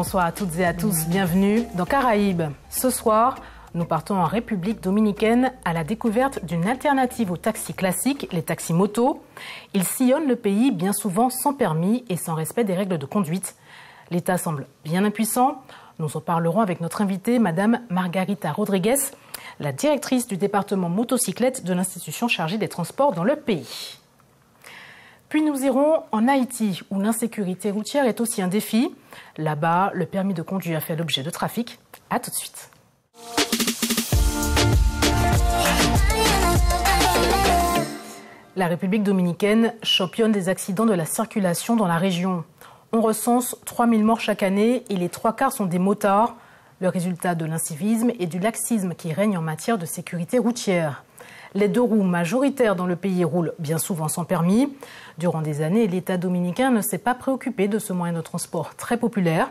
bonsoir à toutes et à tous, bienvenue dans Caraïbes. Ce soir, nous partons en République dominicaine à la découverte d'une alternative aux taxis classiques, les taxis motos. Ils sillonnent le pays bien souvent sans permis et sans respect des règles de conduite. L'État semble bien impuissant. Nous en parlerons avec notre invitée, Madame Margarita Rodriguez, la directrice du département motocyclette de l'institution chargée des transports dans le pays. Puis nous irons en Haïti, où l'insécurité routière est aussi un défi. Là-bas, le permis de conduire fait l'objet de trafic. À tout de suite. La République dominicaine, championne des accidents de la circulation dans la région. On recense 3000 morts chaque année et les 3/4 sont des motards. Le résultat de l'incivisme et du laxisme qui règne en matière de sécurité routière. Les deux roues majoritaires dans le pays roulent bien souvent sans permis. Durant des années, l'État dominicain ne s'est pas préoccupé de ce moyen de transport très populaire.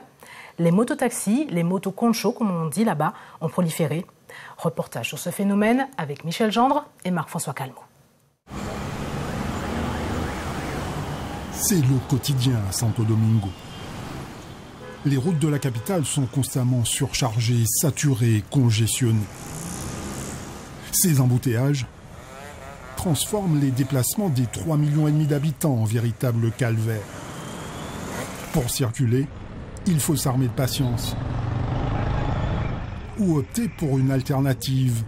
Les mototaxis, les motoconchos comme on dit là-bas, ont proliféré. Reportage sur ce phénomène avec Michel Gendre et Marc-François Calmo. C'est le quotidien à Santo Domingo. Les routes de la capitale sont constamment surchargées, saturées, congestionnées. Ces embouteillages transforment les déplacements des 3,5 millions d'habitants en véritable calvaire. Pour circuler, il faut s'armer de patience. Ou opter pour une alternative,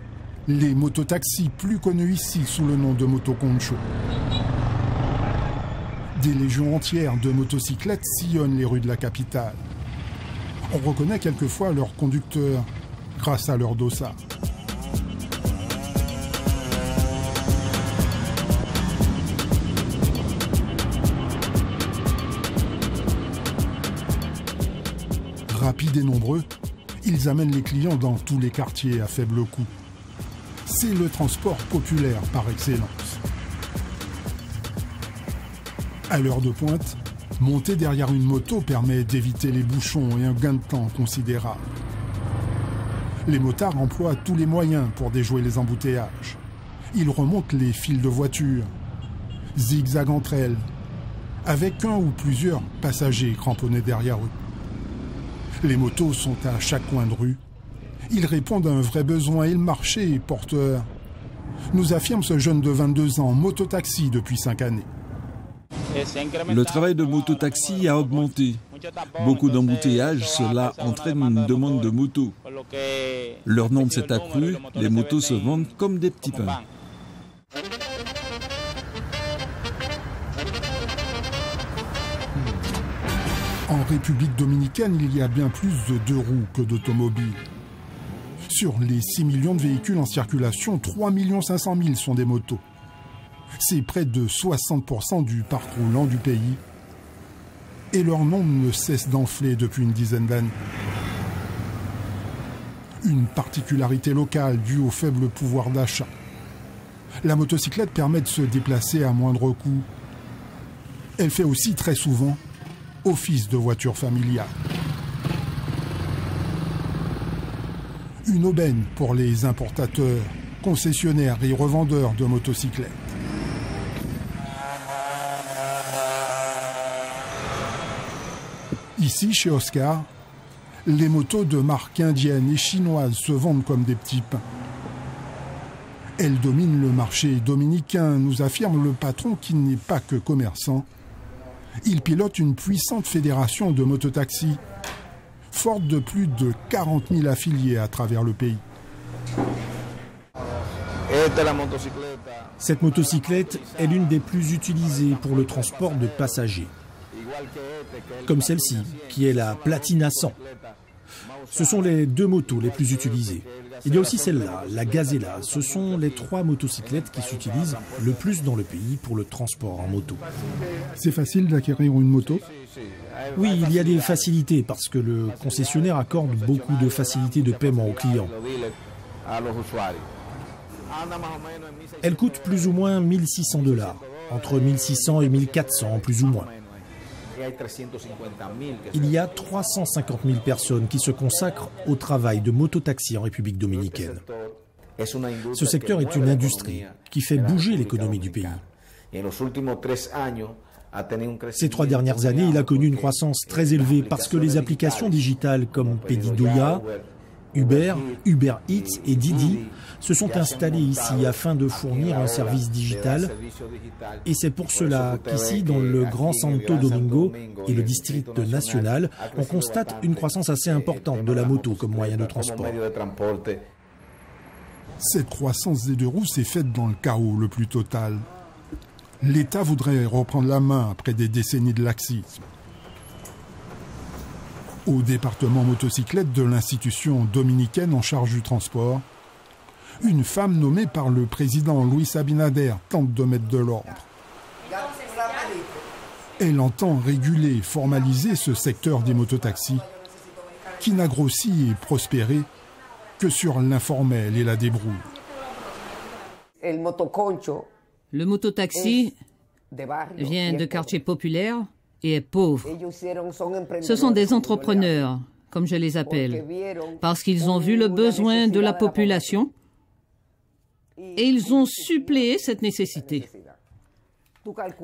les mototaxis plus connus ici sous le nom de motoconcho. Des légions entières de motocyclettes sillonnent les rues de la capitale. On reconnaît quelquefois leurs conducteurs grâce à leur dossard. Rapides et nombreux, ils amènent les clients dans tous les quartiers à faible coût. C'est le transport populaire par excellence. À l'heure de pointe, monter derrière une moto permet d'éviter les bouchons et un gain de temps considérable. Les motards emploient tous les moyens pour déjouer les embouteillages. Ils remontent les files de voitures, zigzaguent entre elles, avec un ou plusieurs passagers cramponnés derrière eux. Les motos sont à chaque coin de rue. Ils répondent à un vrai besoin et le marché est porteur, nous affirme ce jeune de 22 ans, mototaxi depuis 5 années. Le travail de mototaxi a augmenté. Beaucoup d'embouteillages, cela entraîne une demande de motos. Leur nombre s'est accru, les motos se vendent comme des petits pains. En République dominicaine, il y a bien plus de 2 roues que d'automobiles. Sur les 6 millions de véhicules en circulation, 3,5 millions sont des motos. C'est près de 60% du parc roulant du pays. Et leur nombre ne cesse d'enfler depuis une dizaine d'années. Une particularité locale due au faible pouvoir d'achat. La motocyclette permet de se déplacer à moindre coût. Elle fait aussi très souvent office de voiture familiale. Une aubaine pour les importateurs, concessionnaires et revendeurs de motocyclettes. Ici, chez Oscar, les motos de marque indienne et chinoise se vendent comme des petits pains. Elles dominent le marché dominicain, nous affirme le patron qui n'est pas que commerçant. Il pilote une puissante fédération de mototaxis, forte de plus de 40 000 affiliés à travers le pays. Cette motocyclette est l'une des plus utilisées pour le transport de passagers. Comme celle-ci, qui est la Platina 100. Ce sont les 2 motos les plus utilisées. Il y a aussi celle-là, la Gazella. Ce sont les 3 motocyclettes qui s'utilisent le plus dans le pays pour le transport en moto. C'est facile d'acquérir une moto? Oui, il y a des facilités parce que le concessionnaire accorde beaucoup de facilités de paiement aux clients. Elle coûte plus ou moins $1 600, entre 1600 et 1400 plus ou moins. Il y a 350 000 personnes qui se consacrent au travail de mototaxi en République dominicaine. Ce secteur est une industrie qui fait bouger l'économie du pays. Ces 3 dernières années, il a connu une croissance très élevée parce que les applications digitales comme Pedidoya, Uber, Uber Eats et Didi se sont installées ici afin de fournir un service digital. Et c'est pour cela qu'ici, dans le Grand Santo Domingo et le district national, on constate une croissance assez importante de la moto comme moyen de transport. Cette croissance des 2 roues s'est faite dans le chaos le plus total. L'État voudrait reprendre la main après des décennies de laxisme. Au département motocyclette de l'institution dominicaine en charge du transport, une femme nommée par le président Luis Abinader tente de mettre de l'ordre. Elle entend réguler et formaliser ce secteur des mototaxis qui n'a grossi et prospéré que sur l'informel et la débrouille. Le mototaxi vient de quartiers populaires et est pauvre. Ce sont des entrepreneurs, comme je les appelle, parce qu'ils ont vu le besoin de la population et ils ont suppléé cette nécessité.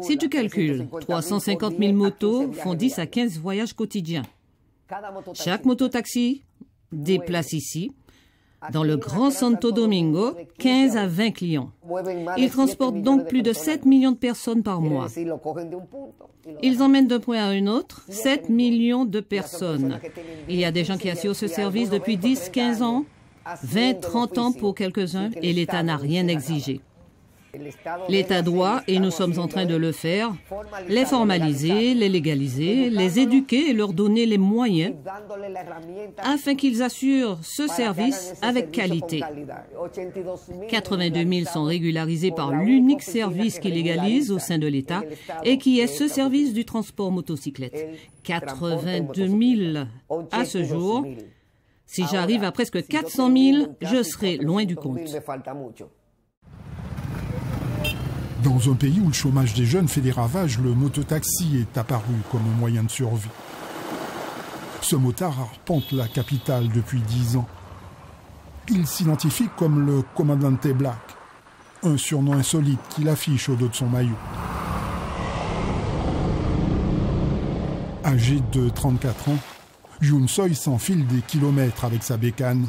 Si tu calcules, 350 000 motos font 10 à 15 voyages quotidiens. Chaque mototaxi déplace ici, dans le Grand Santo Domingo, 15 à 20 clients. Ils transportent donc plus de 7 millions de personnes par mois. Ils emmènent d'un point à un autre 7 millions de personnes. Il y a des gens qui assurent ce service depuis 10, 15 ans, 20, 30 ans pour quelques-uns, et l'État n'a rien exigé. L'État doit, et nous sommes en train de le faire, les formaliser, les légaliser, les éduquer et leur donner les moyens afin qu'ils assurent ce service avec qualité. 82 000 sont régularisés par l'unique service qui légalise au sein de l'État et qui est ce service du transport motocyclette. 82 000 à ce jour. Si j'arrive à presque 400 000, je serai loin du compte. Dans un pays où le chômage des jeunes fait des ravages, le mototaxi est apparu comme un moyen de survie. Ce motard arpente la capitale depuis 10 ans. Il s'identifie comme le Comandante Black, un surnom insolite qu'il affiche au dos de son maillot. Âgé de 34 ans, Yoon Soy s'enfile des kilomètres avec sa bécane.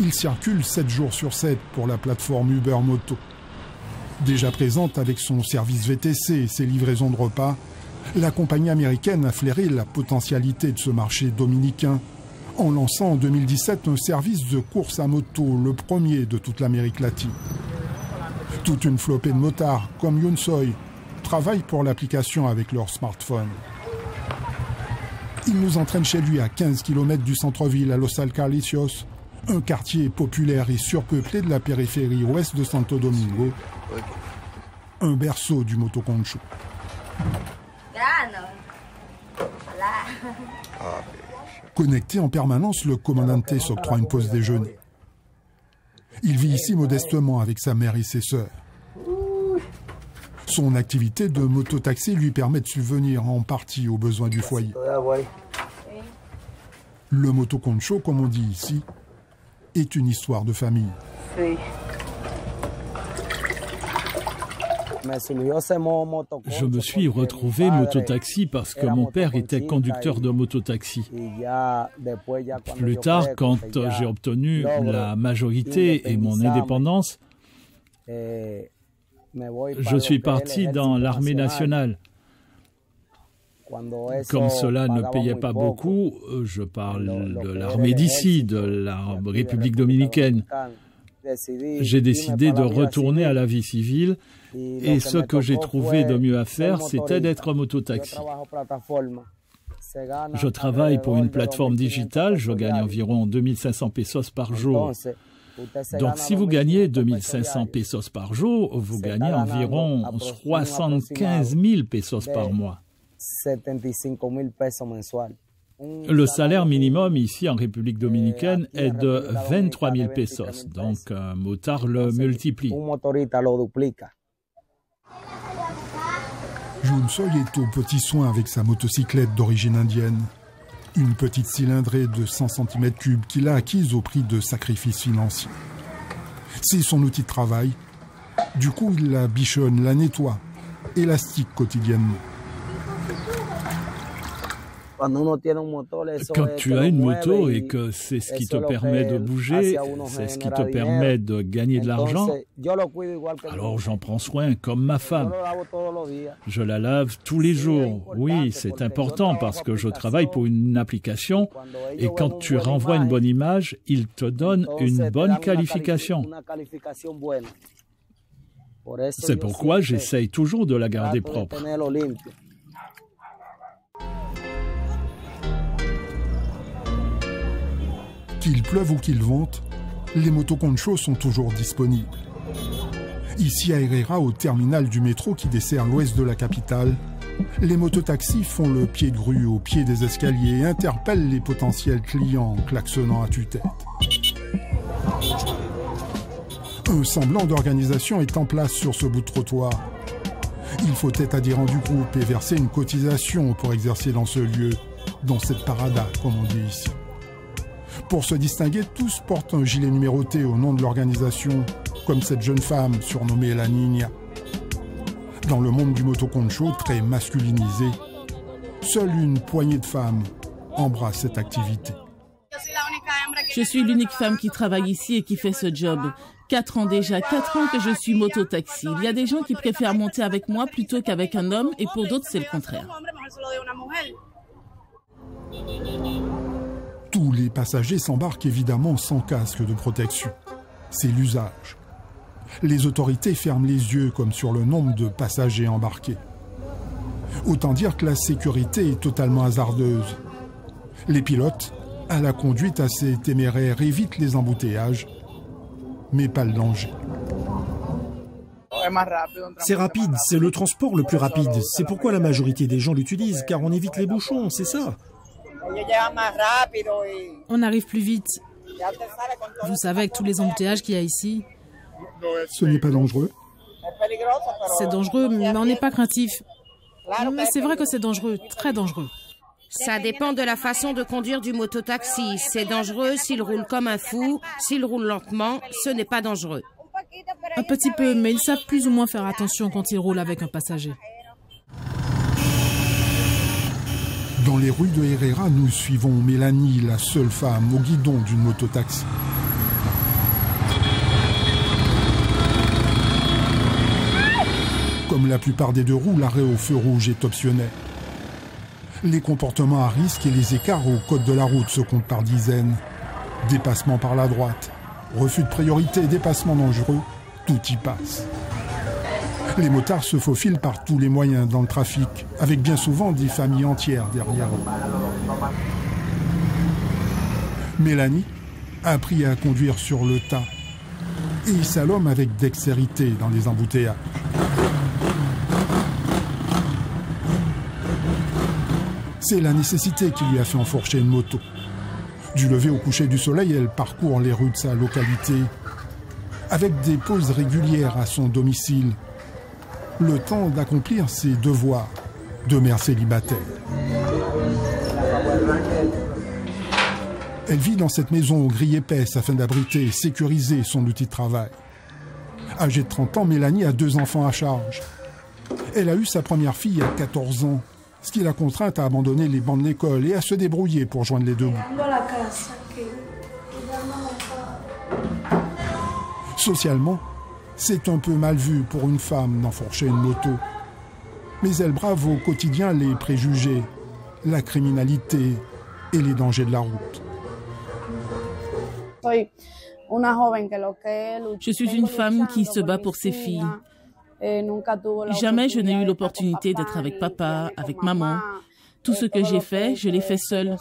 Il circule 7 jours sur 7 pour la plateforme Uber Moto. Déjà présente avec son service VTC et ses livraisons de repas, la compagnie américaine a flairé la potentialité de ce marché dominicain en lançant en 2017 un service de course à moto, le premier de toute l'Amérique latine. Toute une flopée de motards, comme Yoon Soy, travaillent pour l'application avec leur smartphone. Il nous entraîne chez lui à 15 km du centre-ville, à Los Alcaricios, un quartier populaire et surpeuplé de la périphérie ouest de Santo Domingo, un berceau du motoconcho. Connecté en permanence, le Comandante s'octroie une pause déjeuner. Il vit ici modestement avec sa mère et ses sœurs. Son activité de mototaxi lui permet de subvenir en partie aux besoins du foyer. Le motoconcho, comme on dit ici, est une histoire de famille. Je me suis retrouvé mototaxi parce que mon père était conducteur de mototaxi. Plus tard, quand j'ai obtenu la majorité et mon indépendance, je suis parti dans l'armée nationale. Comme cela ne payait pas beaucoup, je parle de l'armée d'ici, de la République dominicaine. J'ai décidé de retourner à la vie civile et ce que j'ai trouvé de mieux à faire, c'était d'être mototaxi. Je travaille pour une plateforme digitale, je gagne environ 2500 pesos par jour. Donc si vous gagnez 2500 pesos par jour, vous gagnez environ 75 000 pesos par mois. Le salaire minimum ici en République dominicaine est de 23 000 pesos, donc un motard le multiplie. Yoon Soy est aux petits soins avec sa motocyclette d'origine indienne. Une petite cylindrée de 100 cm3 qu'il a acquise au prix de sacrifices financiers. C'est son outil de travail. Du coup, il la bichonne, la nettoie, élastique quotidiennement. Quand tu as une moto et que c'est ce qui te permet de bouger, c'est ce qui te permet de gagner de l'argent, alors j'en prends soin comme ma femme. Je la lave tous les jours. Oui, c'est important parce que je travaille pour une application et quand tu renvoies une bonne image, il te donne une bonne qualification. C'est pourquoi j'essaye toujours de la garder propre. Qu'il pleuve ou qu'il vente, les motos Concho sont toujours disponibles. Ici à Herrera, au terminal du métro qui dessert l'ouest de la capitale, les mototaxis font le pied de grue au pied des escaliers et interpellent les potentiels clients en klaxonnant à tue-tête. Un semblant d'organisation est en place sur ce bout de trottoir. Il faut être adhérent du groupe et verser une cotisation pour exercer dans ce lieu, dans cette parada, comme on dit ici. Pour se distinguer, tous portent un gilet numéroté au nom de l'organisation, comme cette jeune femme surnommée La Niña. Dans le monde du motoconcho, très masculinisé, seule une poignée de femmes embrasse cette activité. Je suis l'unique femme qui travaille ici et qui fait ce job. 4 ans déjà, 4 ans que je suis mototaxi. Il y a des gens qui préfèrent monter avec moi plutôt qu'avec un homme et pour d'autres, c'est le contraire. Tous les passagers s'embarquent évidemment sans casque de protection. C'est l'usage. Les autorités ferment les yeux comme sur le nombre de passagers embarqués. Autant dire que la sécurité est totalement hasardeuse. Les pilotes, à la conduite assez téméraire, évitent les embouteillages, mais pas le danger. C'est rapide, c'est le transport le plus rapide. C'est pourquoi la majorité des gens l'utilisent, car on évite les bouchons, c'est ça. On arrive plus vite. Vous savez, avec tous les embouteillages qu'il y a ici. Ce n'est pas dangereux? C'est dangereux, mais on n'est pas craintif. Mais c'est vrai que c'est dangereux, très dangereux. Ça dépend de la façon de conduire du mototaxi. C'est dangereux s'il roule comme un fou. S'il roule lentement, ce n'est pas dangereux. Un petit peu, mais ils savent plus ou moins faire attention quand ils roulent avec un passager. Dans les rues de Herrera, nous suivons Mélanie, la seule femme au guidon d'une mototaxi. Comme la plupart des deux roues, l'arrêt au feu rouge est optionnel. Les comportements à risque et les écarts au code de la route se comptent par dizaines. Dépassement par la droite, refus de priorité, dépassement dangereux, tout y passe. Les motards se faufilent par tous les moyens dans le trafic, avec bien souvent des familles entières derrière eux. Mélanie a appris à conduire sur le tas et slalom avec dextérité dans les embouteillages. C'est la nécessité qui lui a fait enfourcher une moto. Du lever au coucher du soleil, elle parcourt les rues de sa localité, avec des pauses régulières à son domicile, le temps d'accomplir ses devoirs de mère célibataire. Elle vit dans cette maison aux grilles épaisses afin d'abriter et sécuriser son outil de travail. Âgée de 30 ans, Mélanie a 2 enfants à charge. Elle a eu sa première fille à 14 ans, ce qui l'a contrainte à abandonner les bancs de l'école et à se débrouiller pour joindre les deux bouts. Socialement, c'est un peu mal vu pour une femme d'enfourcher une moto. Mais elle brave au quotidien les préjugés, la criminalité et les dangers de la route. Je suis une femme qui se bat pour ses filles. Jamais je n'ai eu l'opportunité d'être avec papa, avec maman. Tout ce que j'ai fait, je l'ai fait seule.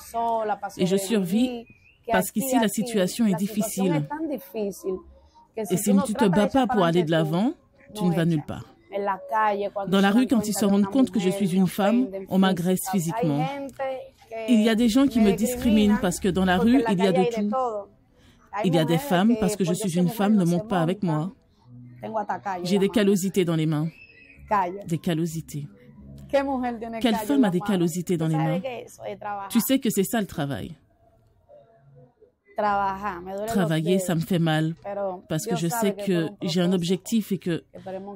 Et je survis parce qu'ici, la situation est difficile. Et si tu ne te bats pas pour aller de l'avant, tu ne vas nulle part. Dans la rue, quand ils se rendent compte que je suis une femme, on m'agresse physiquement. Il y a des gens qui me discriminent parce que dans la rue, il y a de tout. Il y a des femmes, parce que je suis une femme, ne montent pas avec moi. J'ai des callosités dans les mains. Des callosités. Quelle femme a des callosités dans les mains? Tu sais que c'est ça le travail. Travailler, ça me fait mal, parce que je sais que j'ai un objectif et que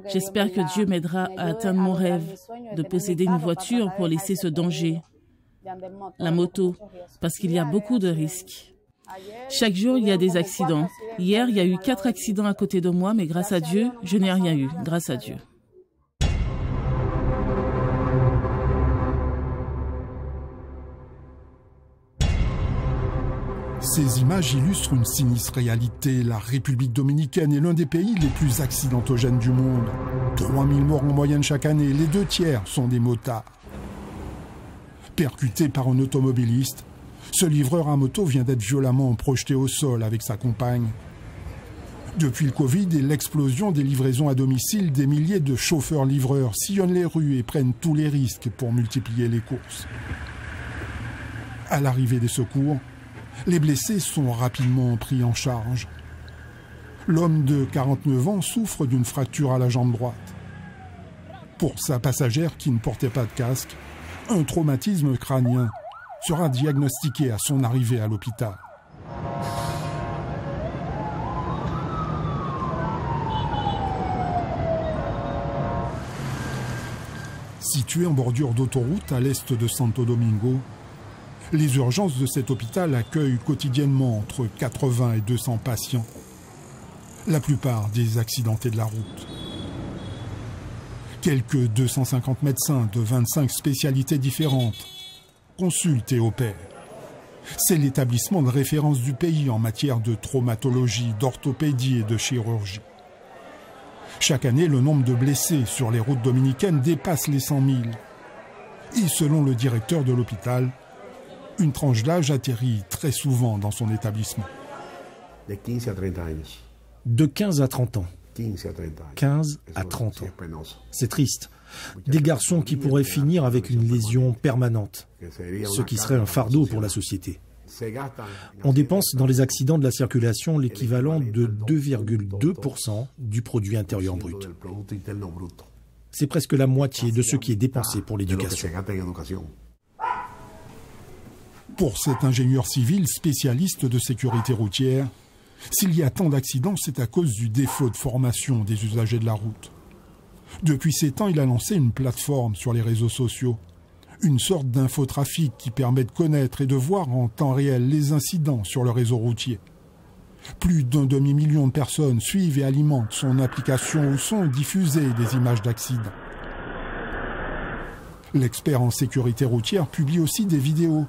j'espère que Dieu m'aidera à atteindre mon rêve de posséder une voiture pour laisser ce danger la moto, parce qu'il y a beaucoup de risques. Chaque jour, il y a des accidents. Hier, il y a eu 4 accidents à côté de moi, mais grâce à Dieu, je n'ai rien eu. Grâce à Dieu. Ces images illustrent une sinistre réalité. La République dominicaine est l'un des pays les plus accidentogènes du monde. 3000 morts en moyenne chaque année, les 2/3 sont des motards. Percuté par un automobiliste, ce livreur à moto vient d'être violemment projeté au sol avec sa compagne. Depuis le Covid et l'explosion des livraisons à domicile, des milliers de chauffeurs-livreurs sillonnent les rues et prennent tous les risques pour multiplier les courses. À l'arrivée des secours, les blessés sont rapidement pris en charge. L'homme de 49 ans souffre d'une fracture à la jambe droite. Pour sa passagère qui ne portait pas de casque, un traumatisme crânien sera diagnostiqué à son arrivée à l'hôpital. Situé en bordure d'autoroute à l'est de Santo Domingo, les urgences de cet hôpital accueillent quotidiennement entre 80 et 200 patients, la plupart des accidentés de la route. Quelques 250 médecins de 25 spécialités différentes consultent et opèrent. C'est l'établissement de référence du pays en matière de traumatologie, d'orthopédie et de chirurgie. Chaque année, le nombre de blessés sur les routes dominicaines dépasse les 100 000. Et selon le directeur de l'hôpital, une tranche d'âge atterrit très souvent dans son établissement. De 15 à 30 ans. 15 à 30 ans. C'est triste. Des garçons qui pourraient finir avec une lésion permanente, ce qui serait un fardeau pour la société. On dépense dans les accidents de la circulation l'équivalent de 2,2% du produit intérieur brut. C'est presque la moitié de ce qui est dépensé pour l'éducation. Pour cet ingénieur civil spécialiste de sécurité routière, s'il y a tant d'accidents, c'est à cause du défaut de formation des usagers de la route. Depuis 7 ans, il a lancé une plateforme sur les réseaux sociaux, une sorte d'infotrafic qui permet de connaître et de voir en temps réel les incidents sur le réseau routier. Plus d'un demi-million de personnes suivent et alimentent son application où sont diffusées des images d'accidents. L'expert en sécurité routière publie aussi des vidéos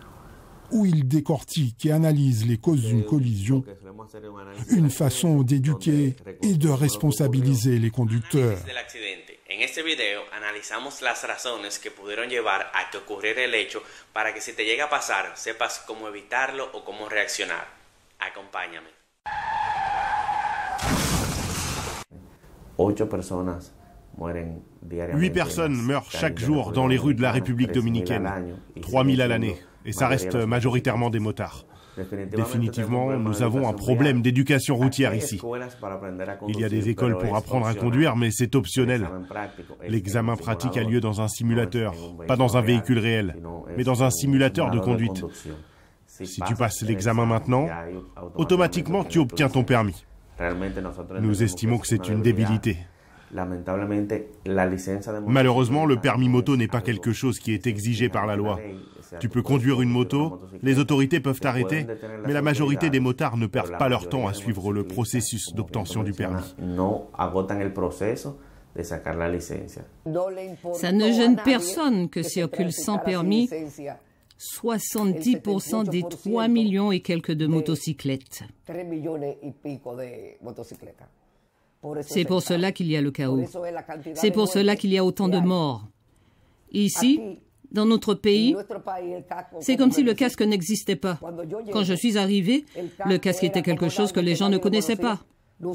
où il décortique et analyse les causes d'une collision, une façon d'éduquer et de responsabiliser les conducteurs. En este video analizamos las razones que pudieron llevar a que ocurriera el hecho para que si te llega a pasar sepas cómo evitarlo o cómo reaccionar. Acompáñame. 8 personnes meurent chaque jour dans les rues de la République dominicaine, 3000 à l'année, et ça reste majoritairement des motards. Définitivement, nous avons un problème d'éducation routière ici. Il y a des écoles pour apprendre à conduire, mais c'est optionnel. L'examen pratique a lieu dans un simulateur, pas dans un véhicule réel, mais dans un simulateur de conduite. Si tu passes l'examen maintenant, automatiquement tu obtiens ton permis. Nous estimons que c'est une débilité. Malheureusement, le permis moto n'est pas quelque chose qui est exigé par la loi. Tu peux conduire une moto, les autorités peuvent t'arrêter, mais la majorité des motards ne perdent pas leur temps à suivre le processus d'obtention du permis. Ça ne gêne personne que circulent sans permis 70% des 3 millions et quelques de motocyclettes. C'est pour cela qu'il y a le chaos. C'est pour cela qu'il y a autant de morts. Ici, dans notre pays, c'est comme si le casque n'existait pas. Quand je suis arrivée, le casque était quelque chose que les gens ne connaissaient pas.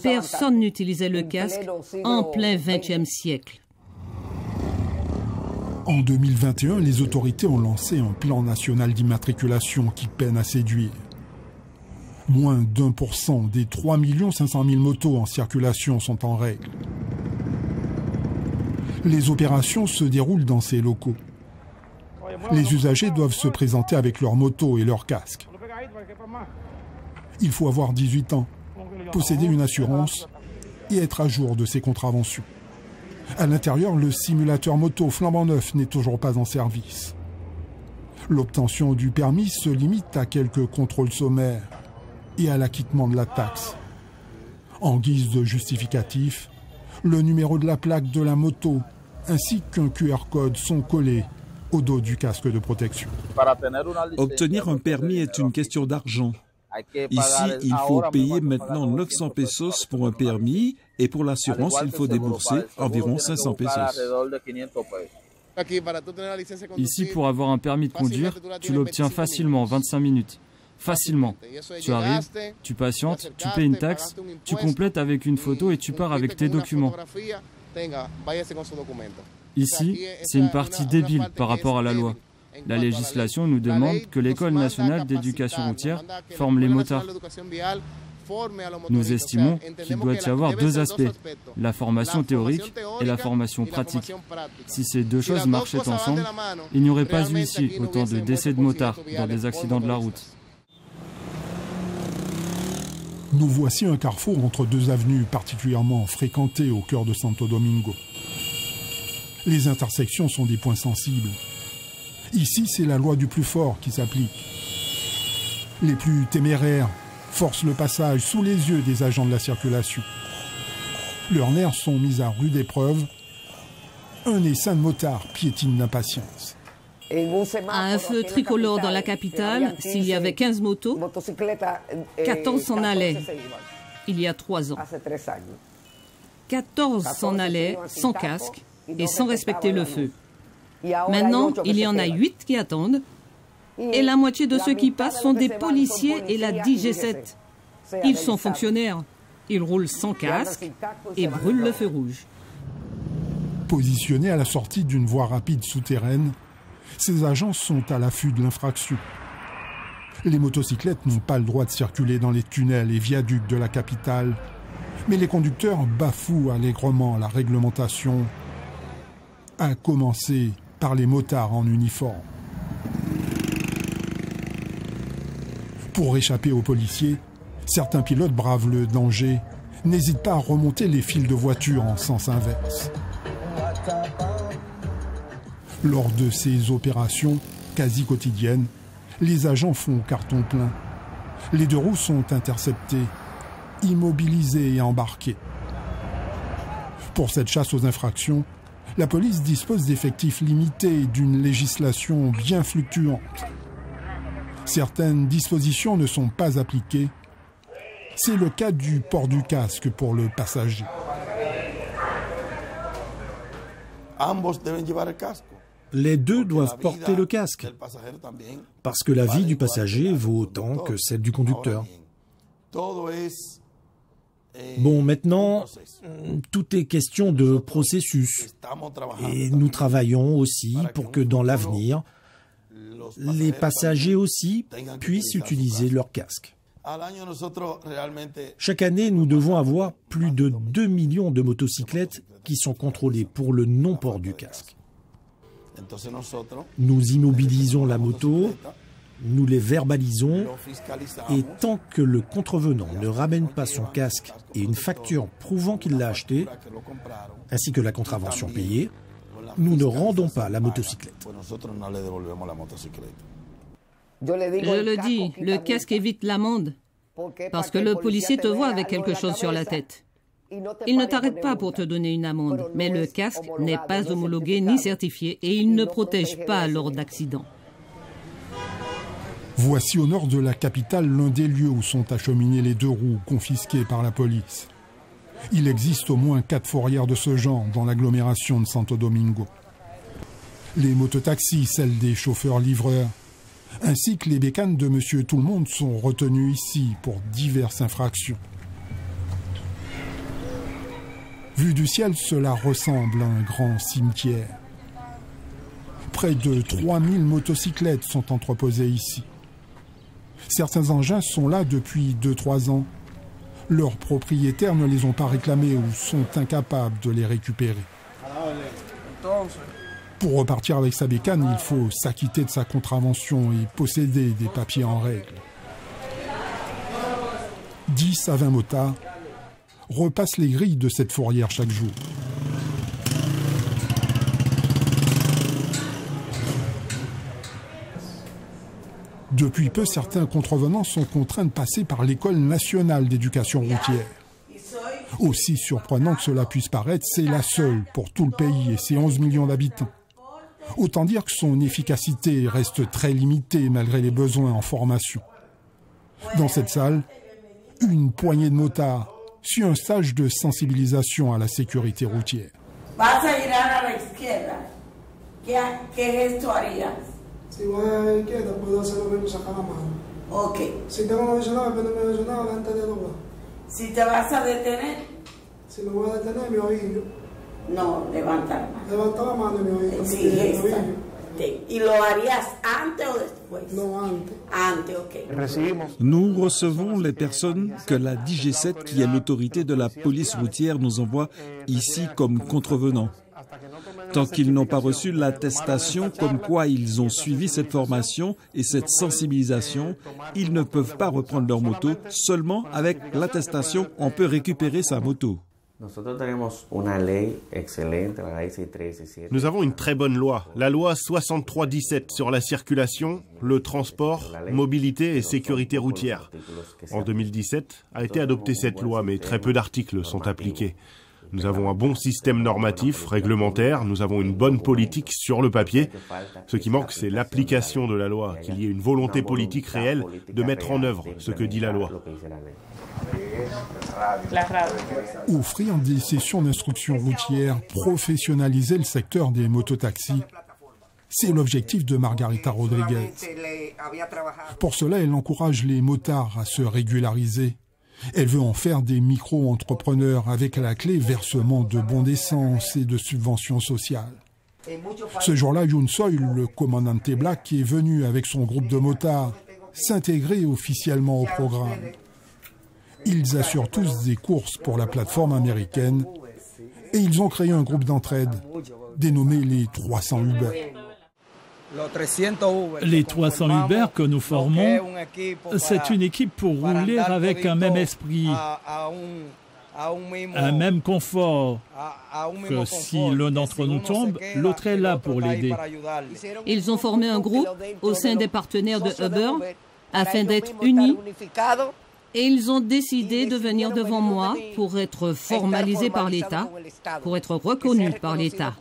Personne n'utilisait le casque en plein XXe siècle. En 2021, les autorités ont lancé un plan national d'immatriculation qui peine à séduire. Moins d'1% des 3 500 000 motos en circulation sont en règle. Les opérations se déroulent dans ces locaux. Les usagers doivent se présenter avec leur moto et leur casque. Il faut avoir 18 ans, posséder une assurance et être à jour de ses contraventions. À l'intérieur, le simulateur moto flambant neuf n'est toujours pas en service. L'obtention du permis se limite à quelques contrôles sommaires et à l'acquittement de la taxe. En guise de justificatif, le numéro de la plaque de la moto ainsi qu'un QR code sont collés au dos du casque de protection. Obtenir un permis est une question d'argent. Ici, il faut payer maintenant 900 pesos pour un permis et pour l'assurance, il faut débourser environ 500 pesos. Ici, pour avoir un permis de conduire, tu l'obtiens facilement en 25 minutes. Facilement. Tu arrives, tu patientes, tu payes une taxe, tu complètes avec une photo et tu pars avec tes documents. Ici, c'est une partie débile par rapport à la loi. La législation nous demande que l'École nationale d'éducation routière forme les motards. Nous estimons qu'il doit y avoir deux aspects, la formation théorique et la formation pratique. Si ces deux choses marchaient ensemble, il n'y aurait pas eu ici autant de décès de motards dans des accidents de la route. Nous voici un carrefour entre deux avenues particulièrement fréquentées au cœur de Santo Domingo. Les intersections sont des points sensibles. Ici, c'est la loi du plus fort qui s'applique. Les plus téméraires forcent le passage sous les yeux des agents de la circulation. Leurs nerfs sont mis à rude épreuve. Un essaim de motards piétine d'impatience. À un feu tricolore dans la capitale, s'il y avait 15 motos, 14 s'en allaient il y a 3 ans. 14 s'en allaient sans casque et sans respecter le feu. Maintenant, il y en a 8 qui attendent et la moitié de ceux qui passent sont des policiers et la DG7. Ils sont fonctionnaires. Ils roulent sans casque et brûlent le feu rouge. Positionnés à la sortie d'une voie rapide souterraine, ces agents sont à l'affût de l'infraction. Les motocyclettes n'ont pas le droit de circuler dans les tunnels et viaducs de la capitale, mais les conducteurs bafouent allègrement la réglementation, à commencer par les motards en uniforme. Pour échapper aux policiers, certains pilotes bravent le danger, n'hésitent pas à remonter les files de voitures en sens inverse. Lors de ces opérations, quasi quotidiennes, les agents font carton plein. Les deux roues sont interceptées, immobilisées et embarquées. Pour cette chasse aux infractions, la police dispose d'effectifs limités et d'une législation bien fluctuante. Certaines dispositions ne sont pas appliquées. C'est le cas du port du casque pour le passager. Les deux doivent porter le casque, parce que la vie du passager vaut autant que celle du conducteur. Bon, maintenant, tout est question de processus. Et nous travaillons aussi pour que dans l'avenir, les passagers aussi puissent utiliser leur casque. Chaque année, nous devons avoir plus de 2 millions de motocyclettes qui sont contrôlées pour le non-port du casque. Nous immobilisons la moto, nous les verbalisons, et tant que le contrevenant ne ramène pas son casque et une facture prouvant qu'il l'a acheté, ainsi que la contravention payée, nous ne rendons pas la motocyclette. Je le dis, le casque évite l'amende, parce que le policier te voit avec quelque chose sur la tête. Il ne t'arrête pas pour te donner une amende, mais le casque n'est pas homologué ni certifié et il ne protège pas lors d'accidents. Voici au nord de la capitale l'un des lieux où sont acheminées les deux roues confisquées par la police. Il existe au moins 4 fourrières de ce genre dans l'agglomération de Santo Domingo. Les mototaxis, celles des chauffeurs-livreurs, ainsi que les bécanes de Monsieur Tout-le-Monde sont retenues ici pour diverses infractions. Vu du ciel, cela ressemble à un grand cimetière. Près de 3000 motocyclettes sont entreposées ici. Certains engins sont là depuis 2-3 ans. Leurs propriétaires ne les ont pas réclamés ou sont incapables de les récupérer. Pour repartir avec sa bécane, il faut s'acquitter de sa contravention et posséder des papiers en règle. 10 à 20 motards repassent les grilles de cette fourrière chaque jour. Depuis peu, certains contrevenants sont contraints de passer par l'École nationale d'éducation routière. Aussi surprenant que cela puisse paraître, c'est la seule pour tout le pays et ses 11 millions d'habitants. Autant dire que son efficacité reste très limitée malgré les besoins en formation. Dans cette salle, une poignée de motards suit un stage de sensibilisation à la sécurité routière. Vas a girar a la izquierda. ¿Qué gesto harías? Si voy a la izquierda, puedo hacer lo mismo, sacar la mano. Ok. Si tengo una visionada, pero no me visionada, antes de doblar. Si te vas a detener. Si me voy a detener, mi oído. No, levanta la mano. Levanta la mano, mi oído. Sí, esta. ¿Y lo harías antes o después? No, antes. Antes, ok. Nous recevons les personnes que la DG7, qui est l'autorité de la police routière, nous envoie ici comme contrevenants. Tant qu'ils n'ont pas reçu l'attestation comme quoi ils ont suivi cette formation et cette sensibilisation, ils ne peuvent pas reprendre leur moto. Seulement avec l'attestation, on peut récupérer sa moto. Nous avons une très bonne loi, la loi 6317 sur la circulation, le transport, mobilité et sécurité routière. En 2017 a été adoptée cette loi, mais très peu d'articles sont appliqués. Nous avons un bon système normatif, réglementaire, nous avons une bonne politique sur le papier. Ce qui manque, c'est l'application de la loi, qu'il y ait une volonté politique réelle de mettre en œuvre ce que dit la loi. Offrir des sessions d'instruction routière, professionnaliser le secteur des mototaxis, c'est l'objectif de Margarita Rodriguez. Pour cela, elle encourage les motards à se régulariser. Elle veut en faire des micro-entrepreneurs avec à la clé versement de bons d'essence et de subventions sociales. Ce jour-là, Youn Soy, le commandante Black, est venu avec son groupe de motards s'intégrer officiellement au programme. Ils assurent tous des courses pour la plateforme américaine et ils ont créé un groupe d'entraide dénommé les 300 Uber. Les 300 Uber que nous formons, c'est une équipe pour rouler avec un même esprit, un même confort, que si l'un d'entre nous tombe, l'autre est là pour l'aider. Ils ont formé un groupe au sein des partenaires de Uber afin d'être unis et ils ont décidé de venir devant moi pour être formalisés par l'État, pour être reconnus par l'État.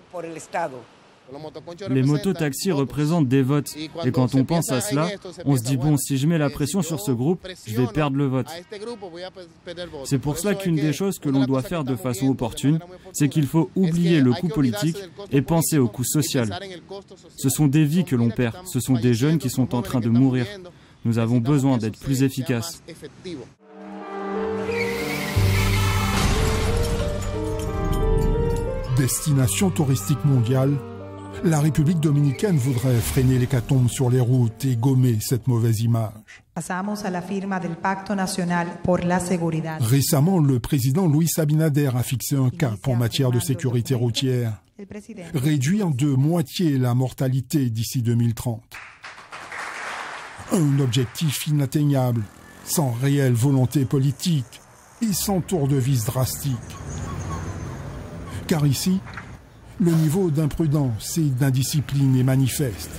Les mototaxis représentent des votes. Et quand on pense à cela, on se dit, bon, si je mets la pression sur ce groupe, je vais perdre le vote. C'est pour cela qu'une des choses que l'on doit faire de façon opportune, c'est qu'il faut oublier le coût politique et penser au coût social. Ce sont des vies que l'on perd, ce sont des jeunes qui sont en train de mourir. Nous avons besoin d'être plus efficaces. Destination touristique mondiale, la République dominicaine voudrait freiner l'hécatombe sur les routes et gommer cette mauvaise image. Récemment, le président Luis Abinader a fixé un cap en matière de sécurité routière. Réduire de moitié la mortalité d'ici 2030. Un objectif inatteignable, sans réelle volonté politique et sans tour de vis drastique. Car ici, le niveau d'imprudence et d'indiscipline est manifeste.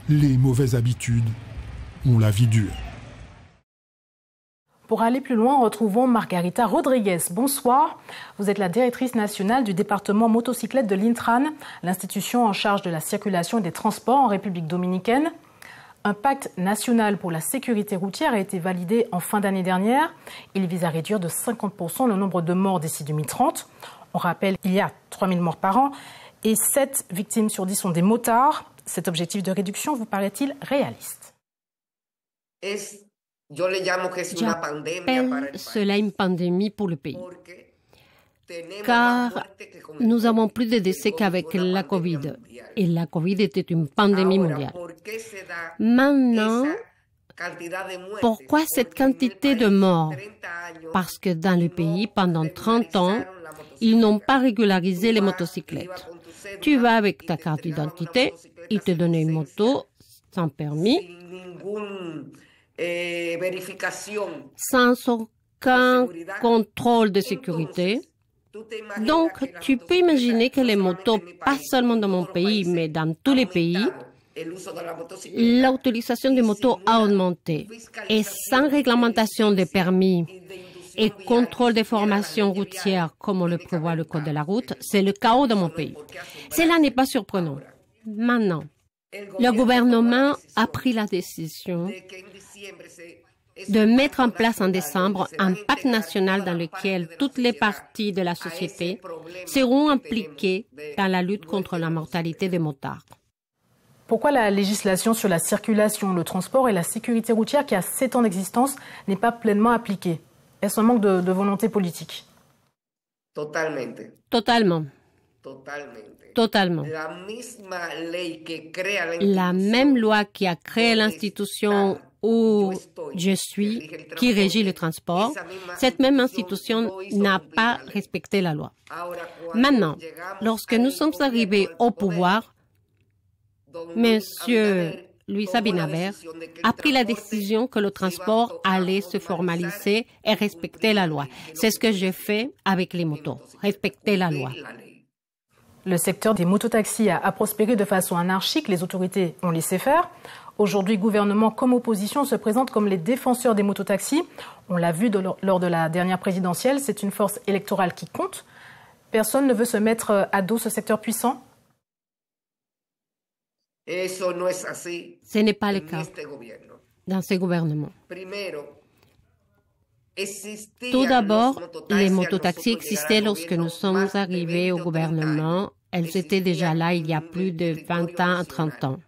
Les mauvaises habitudes ont la vie dure. Pour aller plus loin, retrouvons Margarita Rodriguez. Bonsoir. Vous êtes la directrice nationale du département motocyclette de l'Intran, l'institution en charge de la circulation et des transports en République dominicaine. Un pacte national pour la sécurité routière a été validé en fin d'année dernière. Il vise à réduire de 50% le nombre de morts d'ici 2030. On rappelle qu'il y a 3000 morts par an et 7 victimes sur 10 sont des motards. Cet objectif de réduction vous paraît-il réaliste? J'appelle cela une pandémie pour le pays. Car nous avons plus de décès qu'avec la Covid. Et la Covid était une pandémie mondiale. Maintenant, pourquoi cette quantité de morts? Parce que dans le pays, pendant 30 ans, ils n'ont pas régularisé les motocyclettes. Tu vas avec ta carte d'identité, ils te donnent une moto sans permis, sans aucun contrôle de sécurité. Donc, tu peux imaginer que les motos, pas seulement dans mon pays, mais dans tous les pays, l'utilisation des motos a augmenté. Et sans réglementation des permis et contrôle des formations routières comme le prévoit le Code de la route, c'est le chaos dans mon pays. Cela n'est pas surprenant. Maintenant, le gouvernement a pris la décision de mettre en place en décembre un pacte national dans lequel toutes les parties de la société seront impliquées dans la lutte contre la mortalité des motards. Pourquoi la législation sur la circulation, le transport et la sécurité routière qui a 7 ans d'existence n'est pas pleinement appliquée? Est-ce un manque de volonté politique? Totalement. La même loi qui a créé l'institution où je suis, qui régit le transport, cette même institution n'a pas respecté la loi. Maintenant, lorsque nous sommes arrivés au pouvoir, M. Luis Abinader a pris la décision que le transport allait se formaliser et respecter la loi. C'est ce que j'ai fait avec les motos, respecter la loi. Le secteur des mototaxis a prospéré de façon anarchique, les autorités ont laissé faire. Aujourd'hui, gouvernement comme opposition se présentent comme les défenseurs des mototaxis. On l'a vu lors de la dernière présidentielle, c'est une force électorale qui compte. Personne ne veut se mettre à dos ce secteur puissant? Ce n'est pas le cas dans ce gouvernement. Tout d'abord, les mototaxis existaient lorsque nous sommes arrivés au gouvernement. Elles étaient déjà là il y a plus de 20 ans à 30 ans.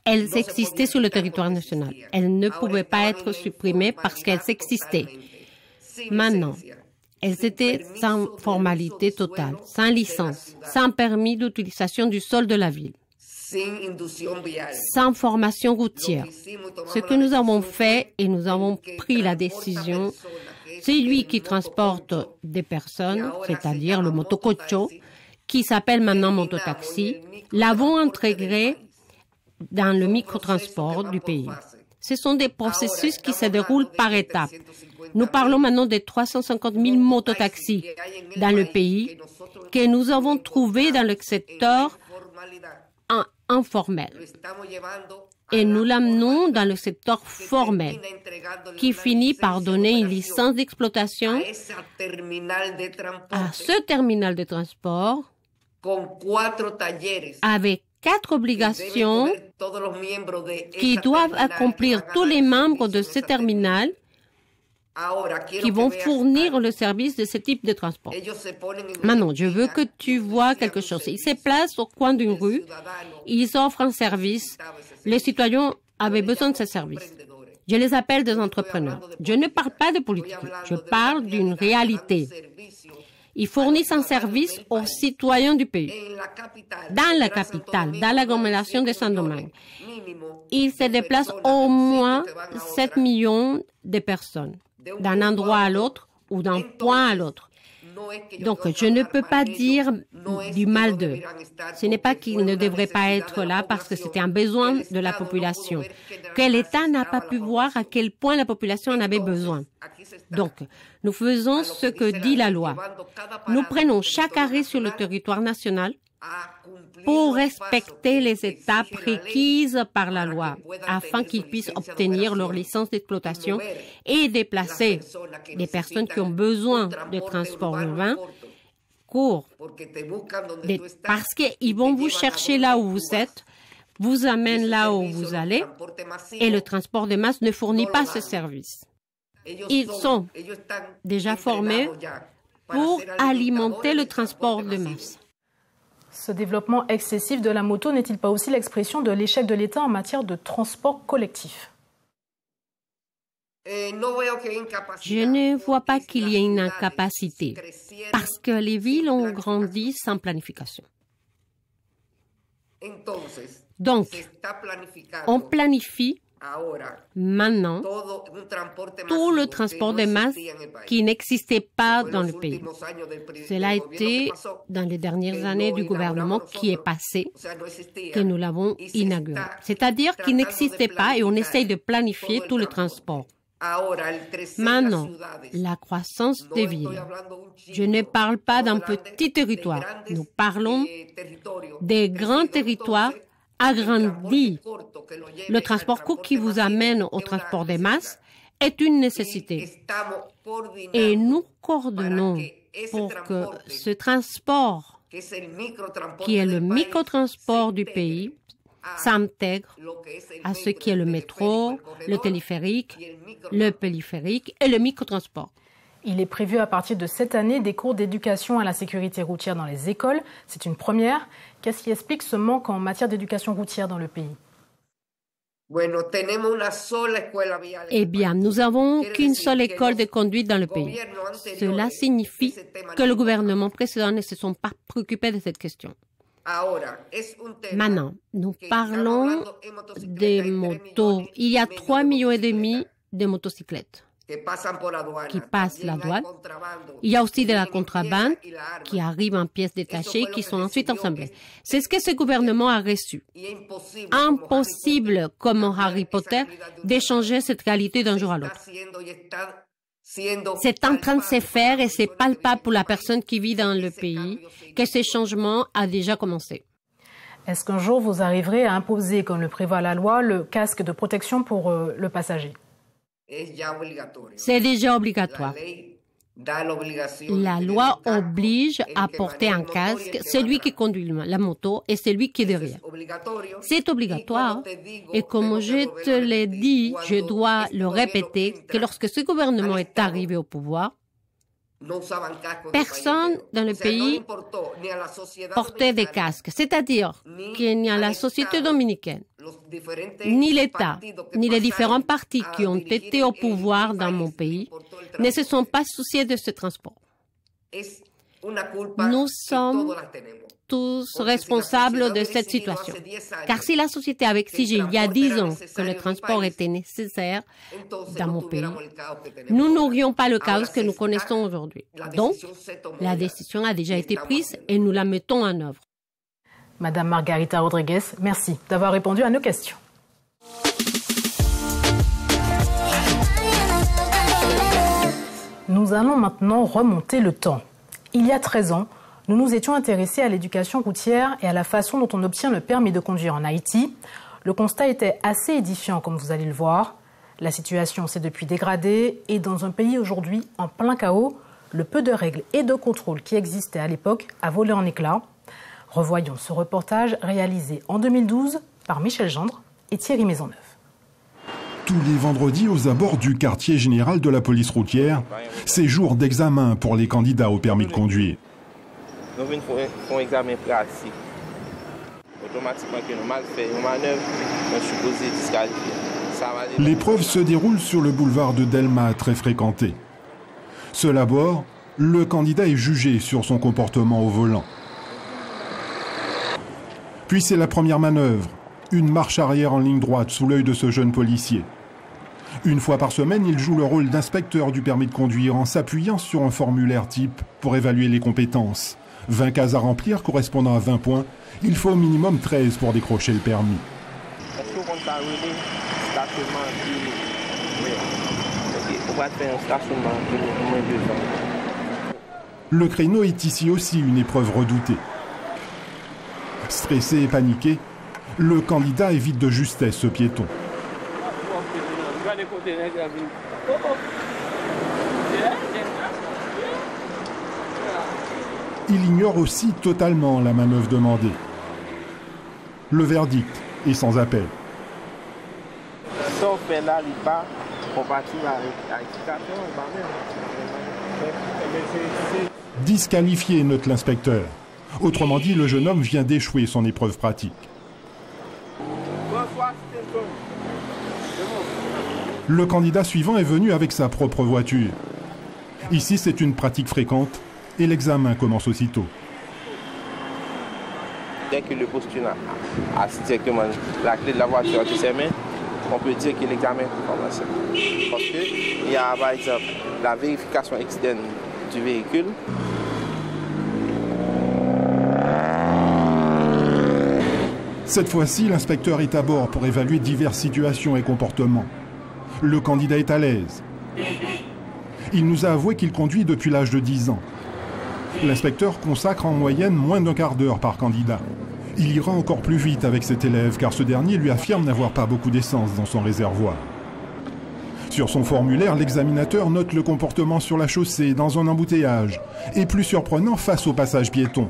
Elles existaient sur le territoire national. Elles ne pouvaient pas être supprimées parce qu'elles existaient. Maintenant, elles étaient sans formalité totale, sans licence, sans permis d'utilisation du sol de la ville, sans formation routière. Ce que nous avons fait, et nous avons pris la décision, c'est lui qui transporte des personnes, c'est-à-dire le motococho, qui s'appelle maintenant mototaxi, l'avons intégré dans le microtransport du pays. Ce sont des processus qui se déroulent par étapes. Nous parlons maintenant de 350 000 mototaxis dans le pays que nous avons trouvés dans le secteur informel. Et nous l'amenons dans le secteur formel, qui finit par donner une licence d'exploitation à ce terminal de transport avec 4 obligations qui doivent accomplir tous les membres de ce terminal qui vont fournir le service de ce type de transport. Maintenant, je veux que tu vois quelque chose. Ils se placent au coin d'une rue, ils offrent un service. Les citoyens avaient besoin de ce service. Je les appelle des entrepreneurs. Je ne parle pas de politique, je parle d'une réalité. Ils fournissent un service aux citoyens du pays. Dans la capitale, dans l'agglomération de Saint-Domingue, ils se déplacent au moins 7 millions de personnes, d'un endroit à l'autre ou d'un point à l'autre. Donc, je ne peux pas dire du mal d'eux. Ce n'est pas qu'ils ne devraient pas être là parce que c'était un besoin de la population, que l'État n'a pas pu voir à quel point la population en avait besoin. Donc, nous faisons ce que dit la loi. Nous prenons chaque arrêt sur le territoire national pour respecter les étapes requises par la loi afin qu'ils puissent obtenir leur licence d'exploitation et déplacer les personnes qui ont besoin de transport urbain court. Parce qu'ils vont vous chercher là où vous êtes, vous amènent là où vous allez et le transport de masse ne fournit pas ce service. Ils sont déjà formés pour alimenter le transport de masse. Ce développement excessif de la moto n'est-il pas aussi l'expression de l'échec de l'État en matière de transport collectif? Je ne vois pas qu'il y ait une incapacité, parce que les villes ont grandi sans planification. Donc, on planifie maintenant tout le transport de masse qui n'existait pas dans le pays. Cela a été dans les dernières années du gouvernement qui est passé, que nous l'avons inauguré. C'est-à-dire qu'il n'existait pas et on essaye de planifier tout le transport. Maintenant, la croissance des villes. Je ne parle pas d'un petit territoire. Nous parlons des grands territoires agrandi. Le transport court qui vous amène au transport des masses est une nécessité. Et nous coordonnons pour que ce transport, qui est le microtransport du pays, s'intègre à ce qui est le métro, le téléphérique, le périphérique et le microtransport. Il est prévu à partir de cette année des cours d'éducation à la sécurité routière dans les écoles. C'est une première. Qu'est-ce qui explique ce manque en matière d'éducation routière dans le pays? Eh bien, nous n'avons qu'une seule école de conduite dans le pays. Cela signifie que le gouvernement précédent ne se sont pas préoccupés de cette question. Maintenant, nous parlons des motos. Il y a 3,5 millions de motocyclettes qui passent la douane. Il y a aussi de la contrebande qui arrive en pièces détachées qui sont ensuite assemblées. C'est ce que ce gouvernement a reçu. Impossible, comme en Harry Potter, d'échanger cette réalité d'un jour à l'autre. C'est en train de se faire et c'est palpable pour la personne qui vit dans le pays que ce changement a déjà commencé. Est-ce qu'un jour vous arriverez à imposer, comme le prévoit la loi, le casque de protection pour le passager? C'est déjà obligatoire. La loi oblige à porter un casque celui qui conduit la moto et celui qui est derrière. C'est obligatoire. Et comme je te l'ai dit, je dois le répéter, que lorsque ce gouvernement est arrivé au pouvoir, personne dans le pays portait des casques. C'est-à-dire qu'il n'y a la société dominicaine, ni l'État, ni les différents partis qui ont été au pouvoir dans mon pays ne se sont pas souciés de ce transport. Nous sommes tous responsables de cette situation. Car si la société avait exigé il y a 10 ans que le transport était nécessaire dans mon pays, nous n'aurions pas le chaos que nous connaissons aujourd'hui. Donc, la décision a déjà été prise et nous la mettons en œuvre. Madame Margarita Rodriguez, merci d'avoir répondu à nos questions. Nous allons maintenant remonter le temps. Il y a 13 ans, nous nous étions intéressés à l'éducation routière et à la façon dont on obtient le permis de conduire en Haïti. Le constat était assez édifiant, comme vous allez le voir. La situation s'est depuis dégradée et dans un pays aujourd'hui en plein chaos, le peu de règles et de contrôles qui existaient à l'époque a volé en éclats. Revoyons ce reportage réalisé en 2012 par Michel Gendre et Thierry Maisonneuve. Tous les vendredis aux abords du quartier général de la police routière, c'est jour d'examen pour les candidats au permis de conduire. Nous venons faire un examen pratique. Automatiquement, que nous mal fait une manœuvre, je suis posé disqualifié. L'épreuve se déroule sur le boulevard de Delma, très fréquenté. Seul à bord, le candidat est jugé sur son comportement au volant. Puis c'est la première manœuvre, une marche arrière en ligne droite sous l'œil de ce jeune policier. Une fois par semaine, il joue le rôle d'inspecteur du permis de conduire en s'appuyant sur un formulaire type pour évaluer les compétences. 20 cases à remplir correspondant à 20 points. Il faut au minimum 13 pour décrocher le permis. Le créneau est ici aussi une épreuve redoutée. Stressé et paniqué, le candidat évite de justesse ce piéton. Il ignore aussi totalement la manœuvre demandée. Le verdict est sans appel. Disqualifié, note l'inspecteur. Autrement dit, le jeune homme vient d'échouer son épreuve pratique. Le candidat suivant est venu avec sa propre voiture. Ici, c'est une pratique fréquente et l'examen commence aussitôt. Dès que le postulant a directement la clé de la voiture entre ses mains, on peut dire que l'examen peut commencer. Parce qu'il y a par exemple la vérification externe du véhicule. Cette fois-ci, l'inspecteur est à bord pour évaluer diverses situations et comportements. Le candidat est à l'aise. Il nous a avoué qu'il conduit depuis l'âge de 10 ans. L'inspecteur consacre en moyenne moins d'1 quart d'heure par candidat. Il ira encore plus vite avec cet élève car ce dernier lui affirme n'avoir pas beaucoup d'essence dans son réservoir. Sur son formulaire, l'examinateur note le comportement sur la chaussée, dans un embouteillage, et plus surprenant face au passage piéton.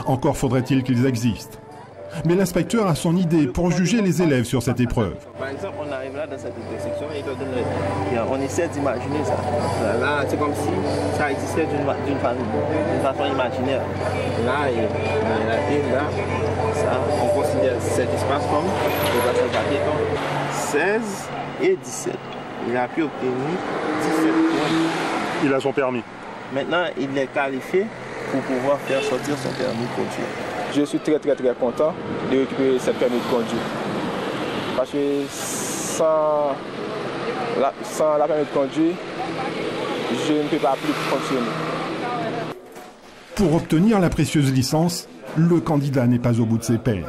Encore faudrait-il qu'ils existent. Mais l'inspecteur a son idée pour juger les élèves sur cette épreuve. Par exemple, on arrive là dans cette intersection et on essaie d'imaginer ça. Là, c'est comme si ça existait d'une façon imaginaire. Là, ça, on considère cet espace comme le passage piéton. 16 et 17. Il a pu obtenir 17 points. Il a son permis. Maintenant, il est qualifié pour pouvoir faire sortir son permis de conduire. Je suis très content de récupérer cette permis de conduire. Parce que sans la permis de conduire, je ne peux pas plus fonctionner. Pour obtenir la précieuse licence, le candidat n'est pas au bout de ses peines.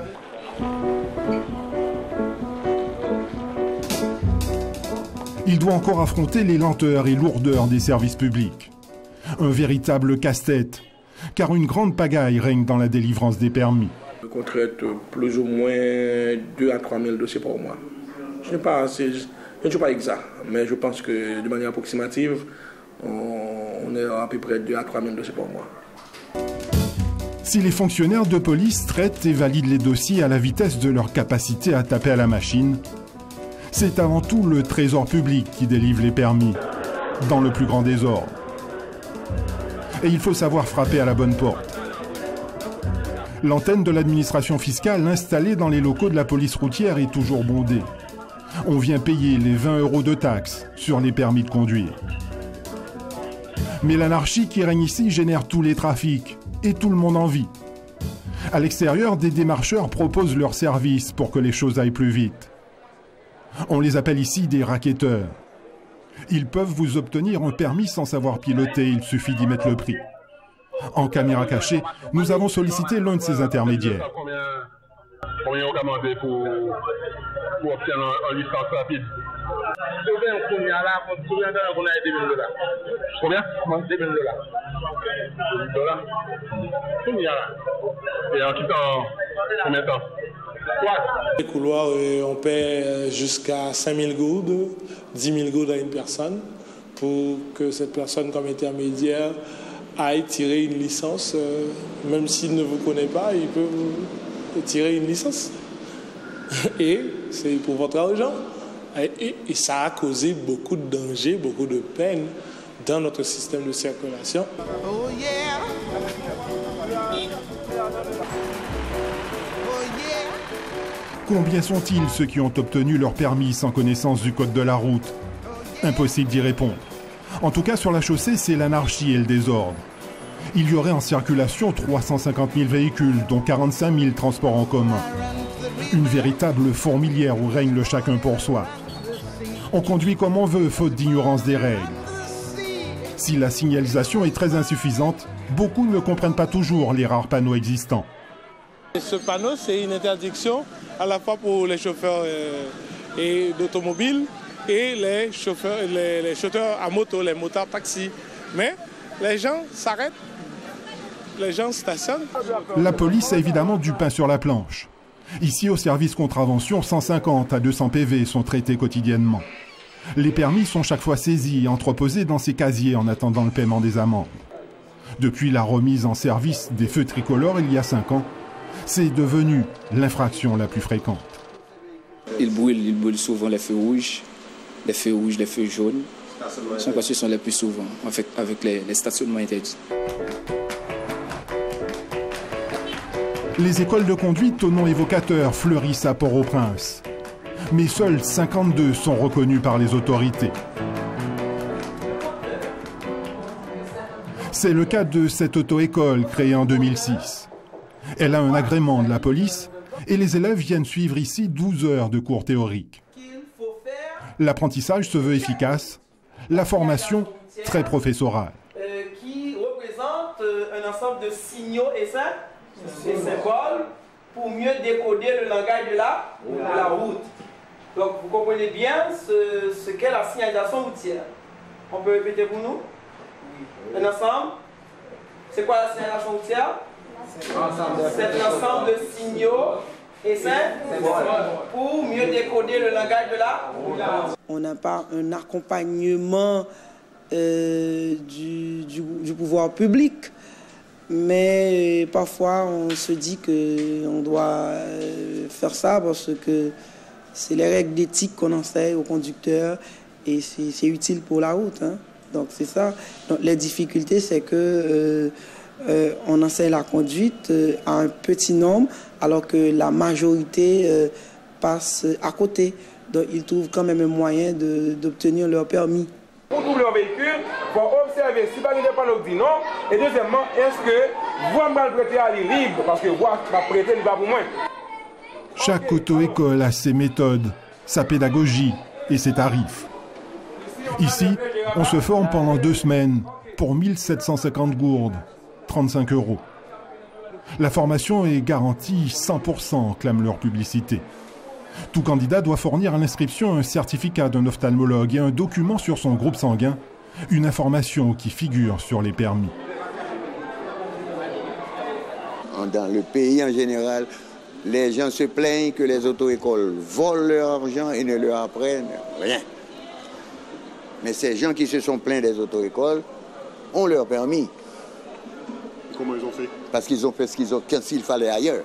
Il doit encore affronter les lenteurs et lourdeurs des services publics. Un véritable casse-tête, car une grande pagaille règne dans la délivrance des permis. On traite plus ou moins 2 à 3 000 dossiers par mois. Je ne suis pas exact, mais je pense que de manière approximative, on est à peu près 2 à 3 000 dossiers par mois. Si les fonctionnaires de police traitent et valident les dossiers à la vitesse de leur capacité à taper à la machine, c'est avant tout le trésor public qui délivre les permis, dans le plus grand désordre. Et il faut savoir frapper à la bonne porte. L'antenne de l'administration fiscale installée dans les locaux de la police routière est toujours bondée. On vient payer les 20 € de taxes sur les permis de conduire. Mais l'anarchie qui règne ici génère tous les trafics et tout le monde en vit. À l'extérieur, des démarcheurs proposent leurs services pour que les choses aillent plus vite. On les appelle ici des racketteurs. Ils peuvent vous obtenir un permis sans savoir piloter, il suffit d'y mettre le prix. En caméra cachée, nous avons sollicité l'un de ces intermédiaires. Combien on commandé pour obtenir une licence rapide? Combien on a 2 000 $? Combien? 2 000 $. Combien là? Et en quittant combien de temps? Les couloirs, on paie jusqu'à 5 000 gourdes, 10 000 gourdes à une personne pour que cette personne, comme intermédiaire, aille tirer une licence. Même s'il ne vous connaît pas, il peut vous tirer une licence. Et c'est pour votre argent. Et ça a causé beaucoup de dangers, beaucoup de peine dans notre système de circulation. Oh yeah. Combien sont-ils ceux qui ont obtenu leur permis sans connaissance du code de la route? Impossible d'y répondre. En tout cas, sur la chaussée, c'est l'anarchie et le désordre. Il y aurait en circulation 350 000 véhicules, dont 45 000 transports en commun. Une véritable fourmilière où règne le chacun pour soi. On conduit comme on veut, faute d'ignorance des règles. Si la signalisation est très insuffisante, beaucoup ne comprennent pas toujours les rares panneaux existants. Ce panneau, c'est une interdiction à la fois pour les chauffeurs d'automobiles et les chauffeurs à moto, les motards taxis. Mais les gens s'arrêtent, les gens stationnent. La police a évidemment du pain sur la planche. Ici, au service contravention, 150 à 200 PV sont traités quotidiennement. Les permis sont chaque fois saisis et entreposés dans ces casiers en attendant le paiement des amendes. Depuis la remise en service des feux tricolores il y a 5 ans, c'est devenu l'infraction la plus fréquente. Ils brûlent souvent les feux rouges, les feux jaunes. Ce sont les plus souvent, en fait, avec les stationnements interdits. Les écoles de conduite au nom évocateur fleurissent à Port-au-Prince. Mais seules 52 sont reconnues par les autorités. C'est le cas de cette auto-école créée en 2006. Elle a un agrément de la police et les élèves viennent suivre ici 12 heures de cours théoriques. L'apprentissage se veut efficace, la formation très professorale. Qui représente un ensemble de signaux et symboles pour mieux décoder le langage de la route. Donc vous comprenez bien ce qu'est la signalisation routière. On peut répéter pour nous? Un ensemble. C'est quoi la signalisation routière? C'est l'ensemble de signaux et symboles pour mieux décoder le langage de la route. On n'a pas un accompagnement du pouvoir public, mais parfois on se dit qu'on doit faire ça parce que c'est les règles d'éthique qu'on enseigne aux conducteurs et c'est utile pour la route. Hein. Donc c'est ça. Donc, les difficultés, c'est que on enseigne la conduite à un petit nombre alors que la majorité passe à côté. Donc ils trouvent quand même un moyen d'obtenir leur permis. Pour trouver leur véhicule, il faut observer si pas le dit non. Et deuxièmement, est-ce que vous mal prêter à aller libre parce que vous va prêter libre pour moi. Chaque auto-école a ses méthodes, sa pédagogie et ses tarifs. Ici, on se forme pendant 2 semaines pour 1750 gourdes, 35 €. La formation est garantie 100%, clame leur publicité. Tout candidat doit fournir à l'inscription un certificat d'un ophtalmologue et un document sur son groupe sanguin, une information qui figure sur les permis. Dans le pays en général, les gens se plaignent que les auto-écoles volent leur argent et ne leur apprennent rien. Mais ces gens qui se sont plaints des auto-écoles ont leur permis. Comment ils ont fait? Parce qu'ils ont fait s'il fallait ailleurs.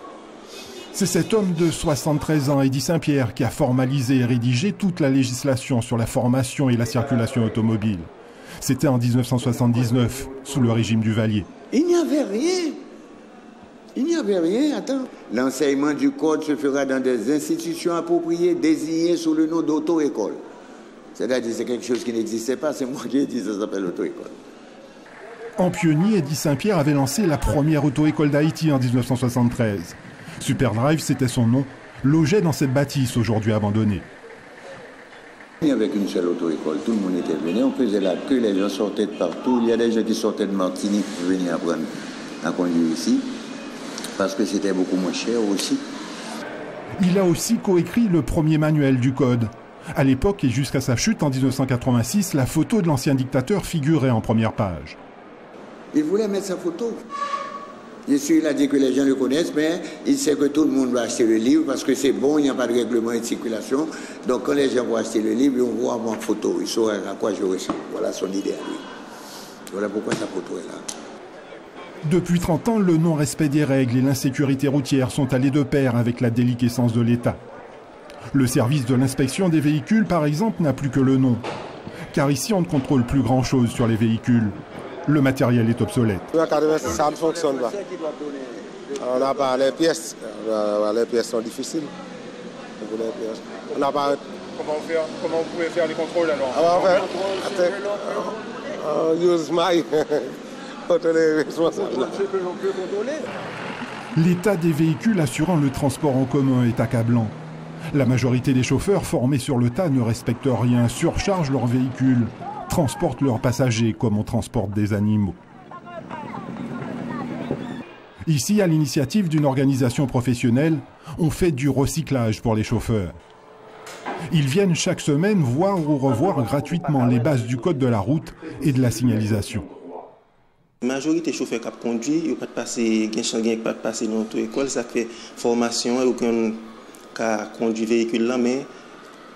C'est cet homme de 73 ans, Eddy Saint-Pierre, qui a formalisé et rédigé toute la législation sur la formation et la circulation automobile. C'était en 1979, sous le régime Duvalier. Il n'y avait rien. Il n'y avait rien, attends. L'enseignement du code se fera dans des institutions appropriées désignées sous le nom d'auto-école. C'est-à-dire que c'est quelque chose qui n'existait pas, c'est moi qui ai dit, ça s'appelle auto-école. En pionnier, Eddy Saint-Pierre avait lancé la première auto-école d'Haïti en 1973. Superdrive, c'était son nom, logeait dans cette bâtisse aujourd'hui abandonnée. Il n'y avait qu'une seule auto-école, tout le monde était venu, on faisait la queue, les gens sortaient de partout. Il y a des gens qui sortaient de Martinique pour venir apprendre à conduire ici, parce que c'était beaucoup moins cher aussi. Il a aussi coécrit le premier manuel du code. À l'époque et jusqu'à sa chute en 1986, la photo de l'ancien dictateur figurait en première page. Il voulait mettre sa photo. Bien sûr, il a dit que les gens le connaissent, mais il sait que tout le monde va acheter le livre parce que c'est bon, il n'y a pas de règlement et de circulation. Donc quand les gens vont acheter le livre, on voit ma photo, ils sauront à quoi je ressemble. Voilà son idée à lui. Voilà pourquoi sa photo est là. Depuis 30 ans, le non-respect des règles et l'insécurité routière sont allés de pair avec la déliquescence de l'État. Le service de l'inspection des véhicules, par exemple, n'a plus que le nom. Car ici, on ne contrôle plus grand-chose sur les véhicules. Le matériel est obsolète. Ça ne fonctionne pas. On n'a pas les pièces. Les pièces sont difficiles. On n'a pas... Comment vous pouvez faire les contrôles alors? On use my... L'état des véhicules assurant le transport en commun est accablant. La majorité des chauffeurs formés sur le tas ne respectent rien, surchargent leurs véhicules, transportent leurs passagers comme on transporte des animaux. Ici, à l'initiative d'une organisation professionnelle, on fait du recyclage pour les chauffeurs. Ils viennent chaque semaine voir ou revoir gratuitement les bases du code de la route et de la signalisation. La majorité des chauffeurs qui conduisent, ils ne peuvent pas passer, pas passer dans l'auto-école, ça fait formation, aucun qui conduit véhicule là, mais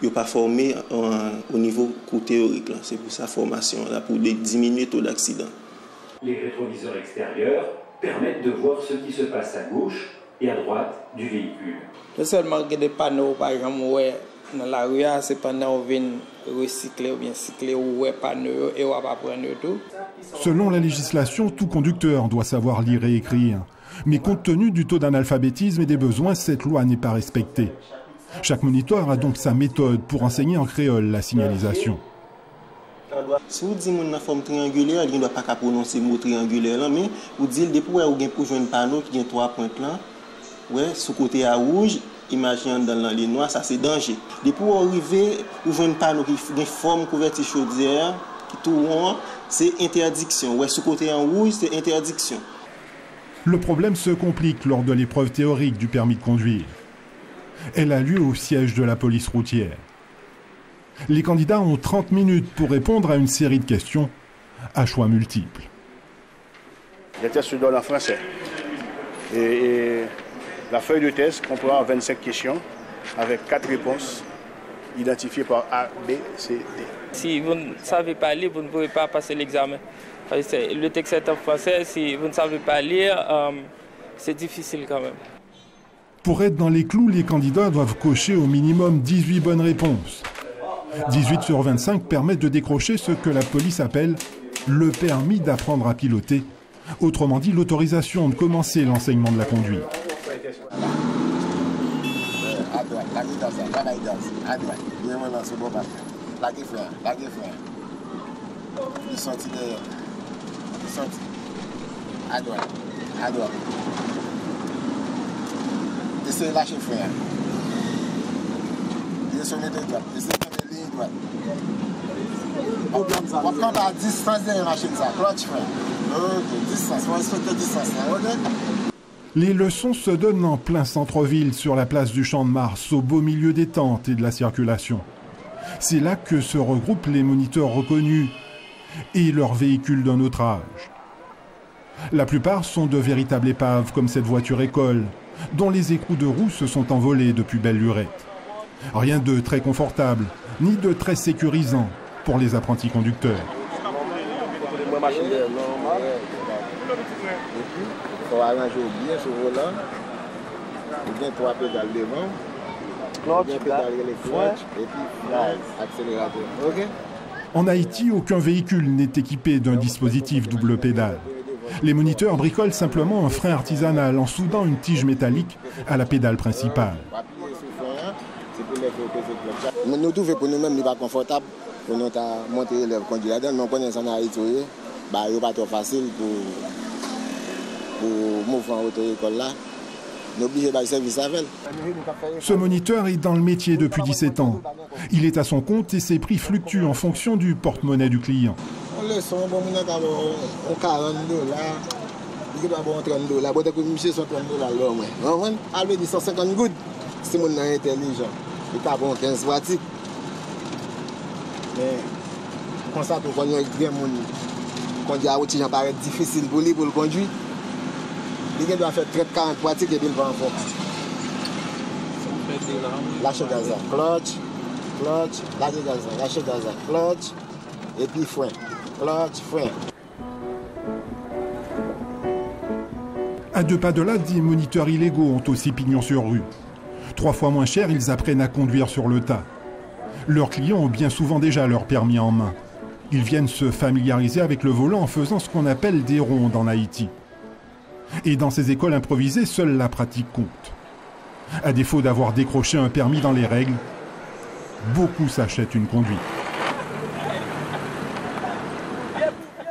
ils ne sont pas formés au niveau cours théorique. C'est pour sa formation, là, pour diminuer le taux d'accident. Les rétroviseurs extérieurs permettent de voir ce qui se passe à gauche et à droite du véhicule. Non seulement il y a des panneaux, par exemple, dans la rue, c'est pendant qu'on vient recycler ou bien cycler ou panneaux et on va pas prendre tout. Selon la législation, tout conducteur doit savoir lire et écrire. Mais compte tenu du taux d'analphabétisme et des besoins, cette loi n'est pas respectée. Chaque moniteur a donc sa méthode pour enseigner en créole la signalisation. Si vous dites une forme triangulaire, il ne doit pas prononcer le mot triangulaire, mais vous dites que vous avez un panneau qui a 3 pointes là, ouais, sous côté à rouge, imaginez dans les noirs, ça c'est danger. Depuis vous arrivez, vous voyez un panneau qui a une forme couverture chaudière, qui tourne, c'est interdiction. Ouais, sous côté en rouge, c'est interdiction. Le problème se complique lors de l'épreuve théorique du permis de conduire. Elle a lieu au siège de la police routière. Les candidats ont 30 minutes pour répondre à une série de questions à choix multiples. Les tests se donnent en français. Et la feuille de test comprend 25 questions avec 4 réponses identifiées par A, B, C, D. Si vous ne savez pas lire, vous ne pouvez pas passer l'examen. Le texte est en français, si vous ne savez pas lire, c'est difficile quand même. Pour être dans les clous, les candidats doivent cocher au minimum 18 bonnes réponses. 18 sur 25 permettent de décrocher ce que la police appelle le permis d'apprendre à piloter, autrement dit l'autorisation de commencer l'enseignement de la conduite. Essayez de lâcher frère. Descendez de droite. Essayez de faire des lignes droites. On prend à distance de la machine, ça. Clutch frère. Ok, distance. On respecte la distance. Ok. Les leçons se donnent en plein centre-ville, sur la place du Champ de Mars, au beau milieu des tentes et de la circulation. C'est là que se regroupent les moniteurs reconnus et leurs véhicules d'un autre âge. La plupart sont de véritables épaves, comme cette voiture école, dont les écrous de roue se sont envolés depuis belle lurette. Rien de très confortable, ni de très sécurisant pour les apprentis conducteurs. Il faut arranger bien ce volant, bien 3 pédales devant, bien pédaler les clutches et puis accélérateur. Okay? En Haïti, aucun véhicule n'est équipé d'un dispositif double pédale. Les moniteurs bricolent simplement un frein artisanal en soudant une tige métallique à la pédale principale. Nous trouvons pour nous-mêmes, ce n'est pas confortable pour nous monter l'élève conduire là-dedans. Nous connaissons en Haïti, ce n'est pas trop facile pour mouvoir en auto-école là. Nous sommes obligés de service avec. Ce moniteur est dans le métier depuis 17 ans. Il est à son compte et ses prix fluctuent en fonction du porte-monnaie du client. On le son, bon, on a 40 $, il va avoir 30 $. Bon, que monsieur sont 30 $. Là, ouais. Alvé dit 150 gouttes. Si mon est intelligent, il a bon 15 pratiques. Mais comme ça, pour conduire bien mon conduire à route, ça paraît difficile pour lui pour le conduire. Il doit faire 30-40 pratiques et puis il va en force. Lâcher gaz, clutch, lâcher gaz, clutch, et puis frein. À 2 pas de là, des moniteurs illégaux ont aussi pignon sur rue. 3 fois moins cher, ils apprennent à conduire sur le tas. Leurs clients ont bien souvent déjà leur permis en main. Ils viennent se familiariser avec le volant en faisant ce qu'on appelle des rondes en Haïti. Et dans ces écoles improvisées, seule la pratique compte. À défaut d'avoir décroché un permis dans les règles, beaucoup s'achètent une conduite.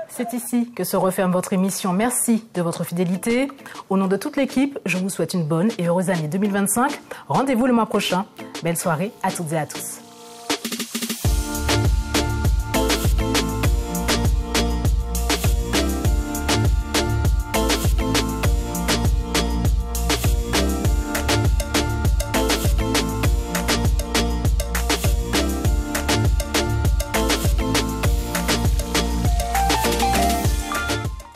C'est ici que se referme votre émission. Merci de votre fidélité. Au nom de toute l'équipe, je vous souhaite une bonne et heureuse année 2025. Rendez-vous le mois prochain. Belle soirée à toutes et à tous.